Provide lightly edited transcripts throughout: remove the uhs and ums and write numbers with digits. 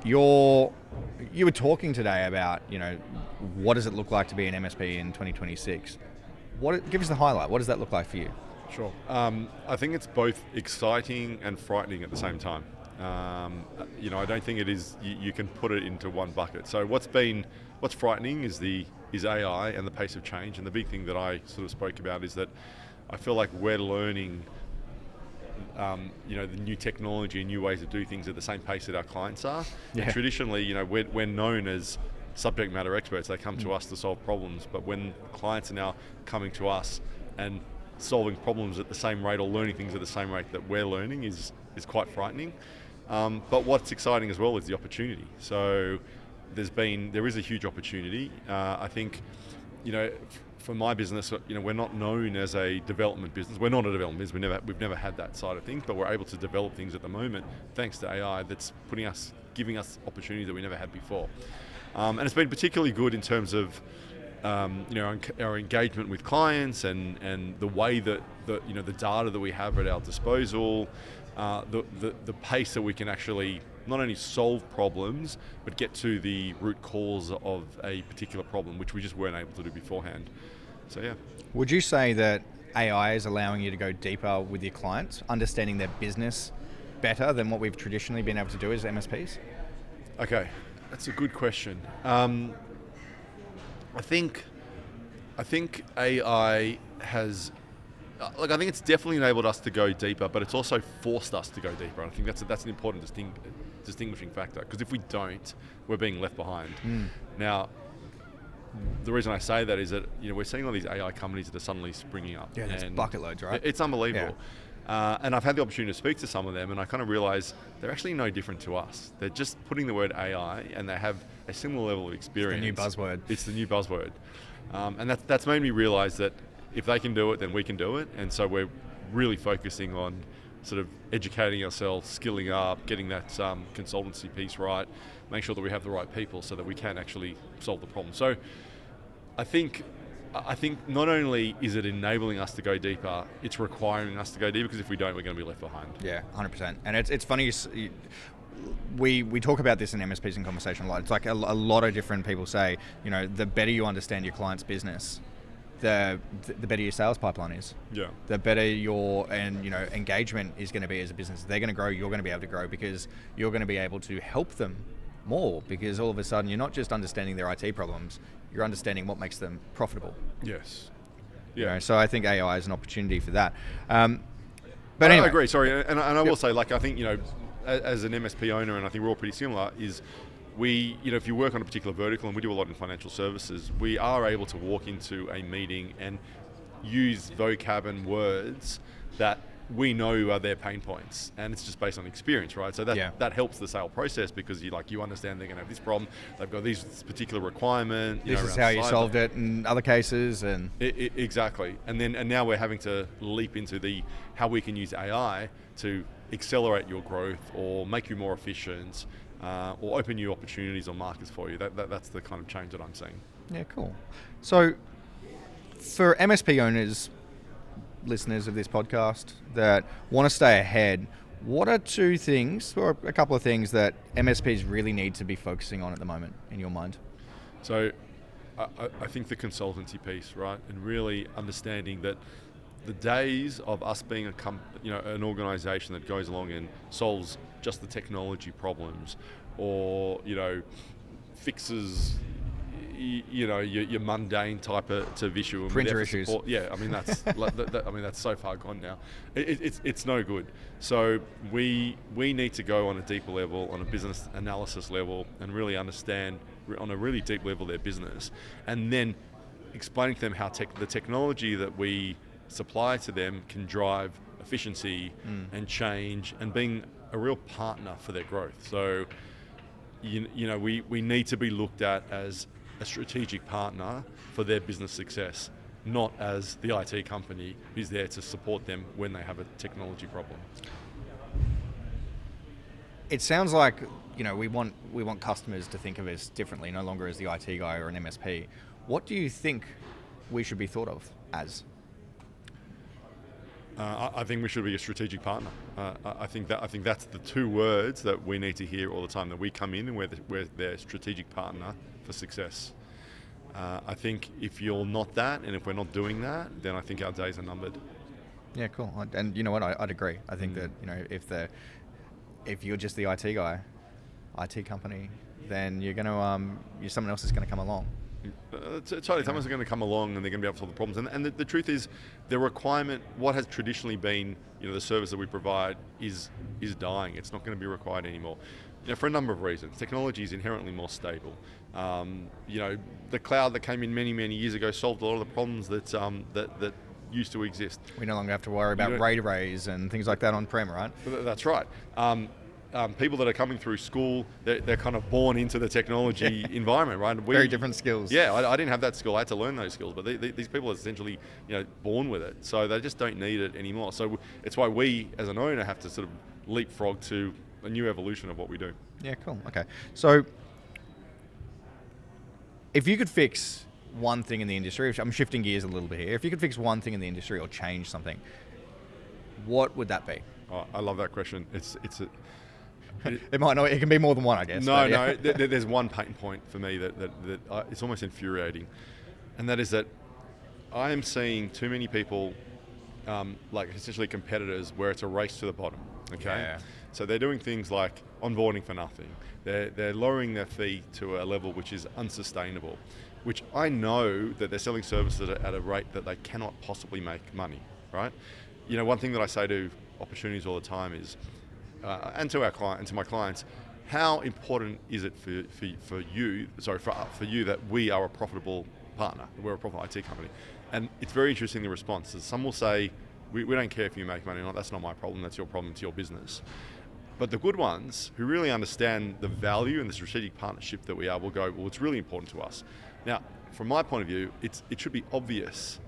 You were talking today about, what does it look like to be an MSP in 2026? Give us the highlight. What does that look like for you? Sure. I think it's both exciting and frightening at the same time. I don't think it is. You can put it into one bucket. So what's frightening is AI and the pace of change. And the big thing that I sort of spoke about is that I feel like we're learning, the new technology and new ways to do things at the same pace that our clients are. Yeah. And traditionally, we're known as subject matter experts. They come to us to solve problems. But when clients are now coming to us and solving problems at the same rate or learning things at the same rate that we're learning is quite frightening. But what's exciting as well is the opportunity. So there is a huge opportunity. I think, for my business, we're not known as a development business. We're not a development business. We've never had that side of things, but we're able to develop things at the moment thanks to AI that's giving us opportunities that we never had before. And it's been particularly good in terms of our engagement with clients and the way that the data that we have at our disposal, the pace that we can actually not only solve problems but get to the root cause of a particular problem, which we just weren't able to do beforehand. So yeah. Would you say that AI is allowing you to go deeper with your clients, understanding their business better than what we've traditionally been able to do as MSPs? Okay, that's a good question. I think AI has, I think it's definitely enabled us to go deeper, but it's also forced us to go deeper. I think that's an important distinguishing factor, because if we don't, we're being left behind. Now, the reason I say that is that we're seeing all these AI companies that are suddenly springing up. Yeah, there's bucket loads, right? It's unbelievable. Yeah. And I've had the opportunity to speak to some of them, and I kind of realize they're actually no different to us. They're just putting the word AI, and they have a similar level of experience. It's the new buzzword. And that's made me realize that if they can do it, then we can do it. And so we're really focusing on sort of educating ourselves, skilling up, getting that consultancy piece right, make sure that we have the right people so that we can actually solve the problem. So I think not only is it enabling us to go deeper, it's requiring us to go deeper, because if we don't, we're going to be left behind. Yeah, 100%. And it's funny, we talk about this in MSPs in conversation a lot. It's like a lot of different people say, the better you understand your client's business, the better your sales pipeline is. Yeah. The better your engagement is going to be as a business. They're going to grow, you're going to be able to grow, because you're going to be able to help them more, because all of a sudden you're not just understanding their IT problems, you're understanding what makes them profitable. Yes. Yeah. So I think AI is an opportunity for that. But anyway. I agree. Sorry, and I will say, I think as an MSP owner, and I think we're all pretty similar, is we, if you work on a particular vertical, and we do a lot in financial services, we are able to walk into a meeting and use vocab and words that we know are their pain points, and it's just based on experience, right? So that helps the sale process, because you understand they're going to have this problem, they've got this particular requirement. This is how you solved it in other cases, and exactly. And now we're having to leap into how we can use AI to accelerate your growth or make you more efficient, or open new opportunities or markets for you. That's the kind of change that I'm seeing. Yeah, cool. So for MSP owners, listeners of this podcast that want to stay ahead, what are two things or a couple of things that MSPs really need to be focusing on at the moment in your mind? So I think the consultancy piece, right? And really understanding that the days of us being an organization that goes along and solves just the technology problems, or fixes your mundane type of issue, and printer issues. Yeah, I mean that's so far gone now. It's no good. So we need to go on a deeper level, on a business analysis level, and really understand on a really deep level their business, and then explaining to them how the technology that we supply to them can drive efficiency and change, and being a real partner for their growth. So we need to be looked at as a strategic partner for their business success, not as the IT company who's there to support them when they have a technology problem. It sounds like we want customers to think of us differently, no longer as the IT guy or an MSP. What do you think we should be thought of as? I think we should be a strategic partner. I think that's the two words that we need to hear all the time. That we come in and we're their strategic partner for success. I think if you're not that, and if we're not doing that, then I think our days are numbered. Yeah, cool. And you know what? I'd agree. I think that if you're just the IT guy, IT company, then you're going to someone else is going to come along. Totally, someone's going to come along and they're going to be able to solve the problems. And the truth is, the requirement, what has traditionally been, the service that we provide is dying. It's not going to be required anymore. For a number of reasons. Technology is inherently more stable. The cloud that came in many, many years ago solved a lot of the problems that used to exist. We no longer have to worry about RAID arrays and things like that on-prem, right? That's right. People that are coming through school, they're kind of born into the technology environment, right? Very different skills. Yeah, I didn't have that skill. I had to learn those skills, but these people are essentially, born with it, so they just don't need it anymore. So it's why we, as an owner, have to sort of leapfrog to a new evolution of what we do. Yeah, cool. Okay, so if you could fix one thing in the industry, I'm shifting gears a little bit here. If you could fix one thing in the industry or change something, what would that be? Oh, I love that question. It might not. It can be more than one, I guess. No. There's one pain point for me that it's almost infuriating, and that is that I am seeing too many people, like essentially competitors, where it's a race to the bottom. Okay, yeah. So they're doing things like onboarding for nothing. They're lowering their fee to a level which is unsustainable, which I know that they're selling services at a rate that they cannot possibly make money. Right? One thing that I say to opportunities all the time is. And to our client and to my clients, how important is it for you that we are a profitable partner? We're a profitable IT company, and it's very interesting the responses. Some will say, "We don't care if you make money or not. That's not my problem. That's your problem. It's your business." But the good ones who really understand the value and the strategic partnership that we are will go, "Well, it's really important to us." Now, from my point of view, it should be obvious.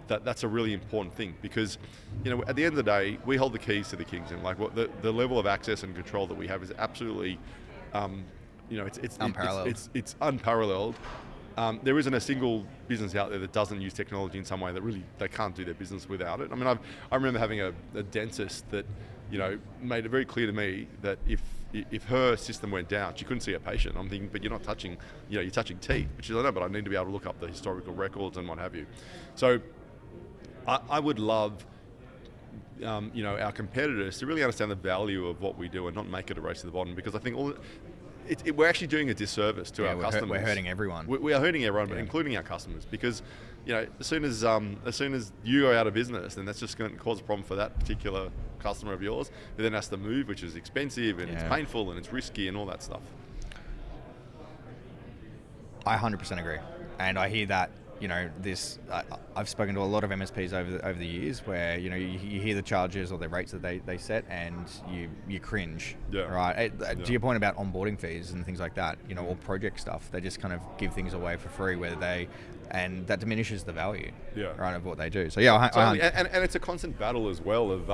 That's a really important thing because, at the end of the day, we hold the keys to the kingdom. Like the level of access and control that we have is absolutely, it's unparalleled. It's unparalleled. There isn't a single business out there that doesn't use technology in some way that really they can't do their business without it. I mean, I remember having a dentist that, made it very clear to me that if her system went down, she couldn't see a patient. I'm thinking, but you're not touching, you're touching teeth. But she's like, no, but I need to be able to look up the historical records and what have you. So. I would love, our competitors to really understand the value of what we do and not make it a race to the bottom, because I think we're actually doing a disservice to our customers. We're hurting everyone. We are hurting everyone, but including our customers, because as soon as you go out of business, then that's just going to cause a problem for that particular customer of yours, who then has to move, which is expensive and it's painful and it's risky and all that stuff. I 100% agree, and I hear that. I've spoken to a lot of MSPs over the years where you hear the charges or the rates that they set and you cringe, right? To your point about onboarding fees and things like that, or project stuff, they just kind of give things away for free and that diminishes the value, right, of what they do. So and it's a constant battle as well of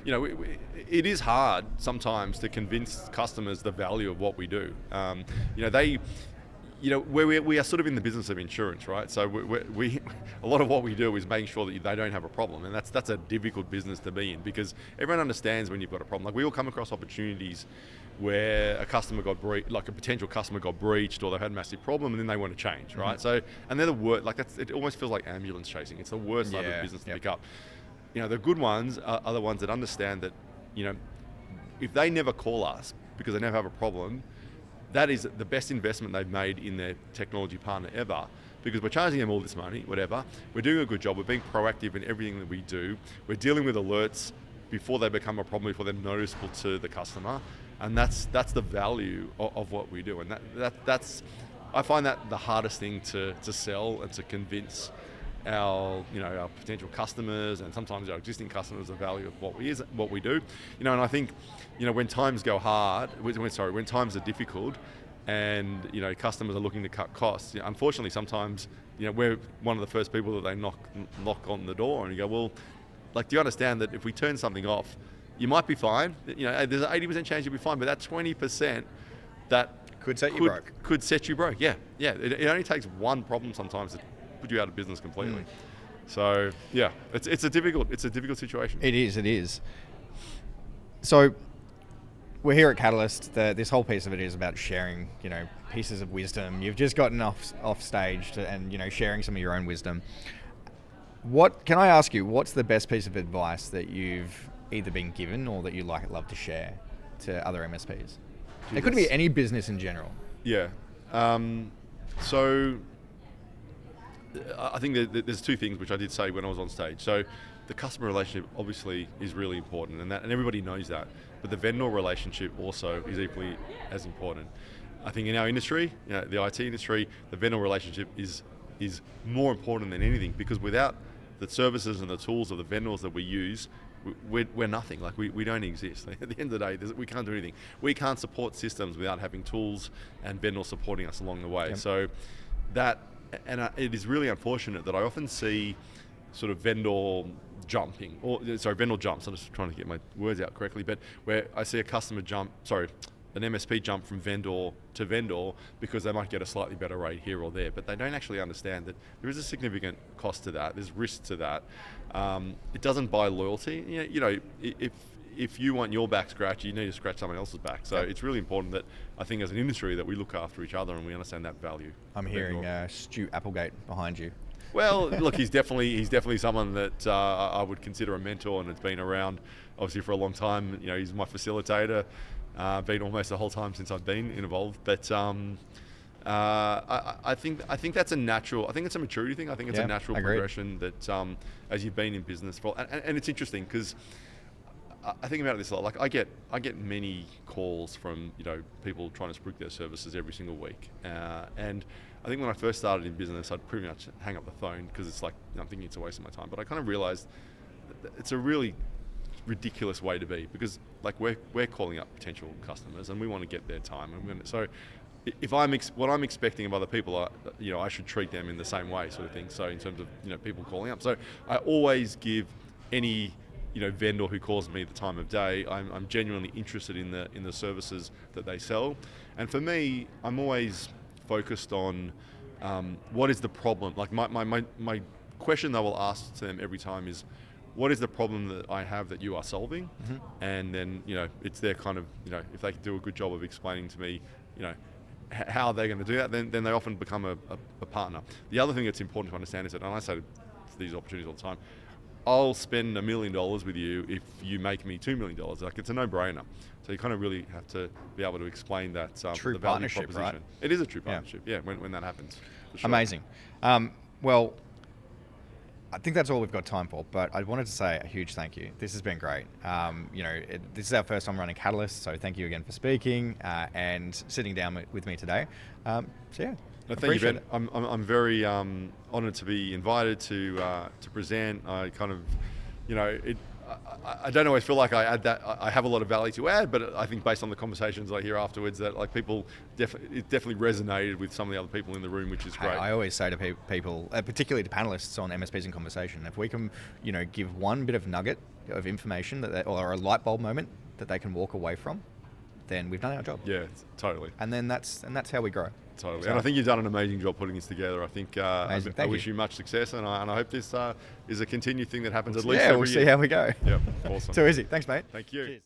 it is hard sometimes to convince customers the value of what we do. We are sort of in the business of insurance, right? So we a lot of what we do is making sure that they don't have a problem, and that's a difficult business to be in, because everyone understands when you've got a problem. Like, we all come across opportunities where a potential customer got breached, or they had a massive problem, and then they want to change, right? So, and they're the worst. Like, it almost feels like ambulance chasing. It's the worst type of business to pick up. The good ones are the ones that understand that, if they never call us because they never have a problem, that is the best investment they've made in their technology partner ever, because we're charging them all this money, whatever. We're doing a good job. We're being proactive in everything that we do. We're dealing with alerts before they become a problem, before they're noticeable to the customer, and that's the value of what we do. And that's I find that the hardest thing to sell and to convince our potential customers, and sometimes our existing customers, the value of what we do. And I think when times go hard, when times are difficult, and customers are looking to cut costs, unfortunately sometimes we're one of the first people that they knock on the door, and you go, well, like, do you understand that if we turn something off, you might be fine. There's an 80% chance you'll be fine, but that 20% that could set you broke. Could set you broke. Yeah. It only takes one problem sometimes to put you out of business completely. So yeah, it's a difficult situation. It is. So we're here at Catalyst. This whole piece of it is about sharing, pieces of wisdom. You've just gotten off stage and sharing some of your own wisdom. What can I ask you? What's the best piece of advice that you've either been given or that you love to share to other MSPs? It could be any business in general. Yeah. So I think there's two things which I did say when I was on stage. So the customer relationship obviously is really important, and everybody knows that. But the vendor relationship also is equally as important. I think in our industry, the IT industry, the vendor relationship is more important than anything, because without the services and the tools of the vendors that we use, we're nothing. Like we don't exist. At the end of the day, we can't do anything. We can't support systems without having tools and vendors supporting us along the way. Yep. So it is really unfortunate that I often see sort of vendor jumps. I'm just trying to get my words out correctly, but where I see an MSP jump from vendor to vendor because they might get a slightly better rate here or there, but they don't actually understand that there is a significant cost to that. There's risk to that. It doesn't buy loyalty. If you want your back scratched, you need to scratch someone else's back. So It's really important that I think as an industry that we look after each other and we understand that value. I'm hearing Stu Applegate behind you. Well, look, he's definitely someone that I would consider a mentor, and has been around obviously for a long time. He's my facilitator. Been almost the whole time since I've been involved, but I think that's a natural. I think it's a maturity thing. I think it's a natural progression that as you've been in business for, and it's interesting because I think about this a lot. Like I get many calls from people trying to spruik their services every single week, and I think when I first started in business, I'd pretty much hang up the phone because it's like I'm thinking it's a waste of my time. But I kind of realized that it's a really ridiculous way to be, because like we're calling up potential customers and we want to get their time, and so if what I'm expecting of other people, I should treat them in the same way, sort of thing. So in terms of people calling up, so I always give any vendor who calls me the time of day. I'm genuinely interested in the services that they sell, and for me, I'm always focused on what is the problem. Like my question that I will ask to them every time is, what is the problem that I have that you are solving? Mm-hmm. And then, it's their kind of, if they can do a good job of explaining to me, how they're going to do that, then they often become a partner. The other thing that's important to understand is that, and I say these opportunities all the time, I'll spend $1 million with you if you make me $2 million. Like, it's a no-brainer. So you kind of really have to be able to explain that true the value partnership, proposition. right? It is a true partnership, when that happens. For sure. Amazing. Well, I think that's all we've got time for, but I wanted to say a huge thank you. This has been great. This is our first time running Catalyst, so thank you again for speaking and sitting down with me today. No, thank you, Ben. I'm very honoured to be invited to present. I kind of, I don't always feel like I have a lot of value to add, but I think based on the conversations I hear afterwards, that like people it definitely resonated with some of the other people in the room, which is great. I always say to people, particularly to panelists on MSPs in Conversation, if we can, give one bit of nugget of information or a light bulb moment that they can walk away from, then we've done our job. Yeah, totally. And then that's how we grow. Totally. So, and I think you've done an amazing job putting this together. I think I wish you much success, and I hope this is a continued thing that happens at least every year. We'll see how we go. Yep, awesome. Too easy. Thanks, mate. Thank you. Cheers.